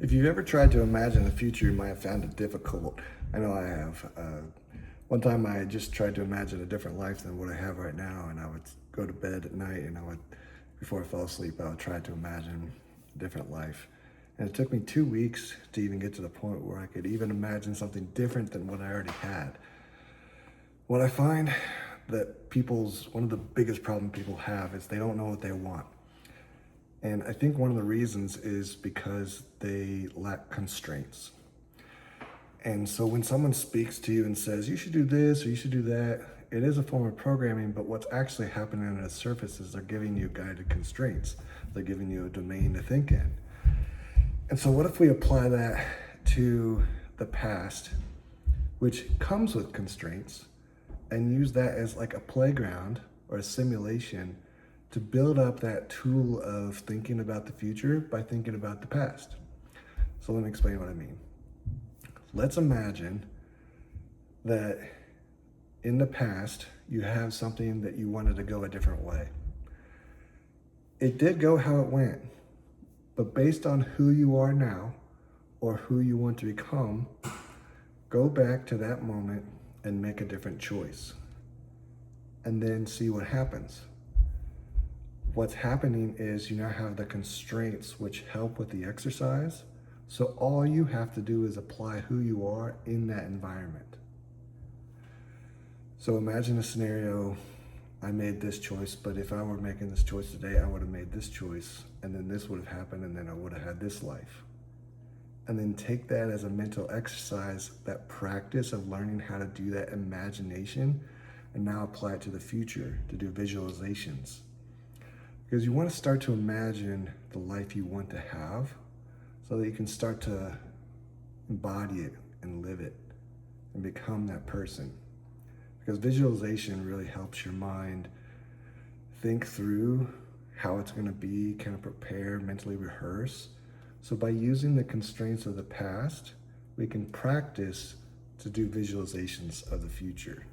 If you've ever tried to imagine the future, you might have found it difficult. I know I have. One time I just tried to imagine a different life than what I have right now, and I would go to bed at night and before I fell asleep, I would try to imagine a different life. And it took me 2 weeks to even get to the point where I could even imagine something different than what I already had. What I find that one of the biggest problems people have is they don't know what they want. And I think one of the reasons is because they lack constraints. And so when someone speaks to you and says, you should do this or you should do that, it is a form of programming, but what's actually happening on the surface is they're giving you guided constraints. They're giving you a domain to think in. And so what if we apply that to the past, which comes with constraints, and use that as like a playground or a simulation to build up that tool of thinking about the future by thinking about the past. So let me explain what I mean. Let's imagine that in the past, you have something that you wanted to go a different way. It did go how it went, but based on who you are now or who you want to become, go back to that moment and make a different choice, and then see what happens. What's happening is you now have the constraints which help with the exercise. So all you have to do is apply who you are in that environment. So imagine a scenario, I made this choice, but if I were making this choice today, I would have made this choice, and then this would have happened, and then I would have had this life. And then take that as a mental exercise, that practice of learning how to do that imagination, and now apply it to the future, to do visualizations. Because you want to start to imagine the life you want to have so that you can start to embody it and live it and become that person. Because visualization really helps your mind think through how it's going to be, kind of prepare, mentally rehearse. So by using the constraints of the past, we can practice to do visualizations of the future.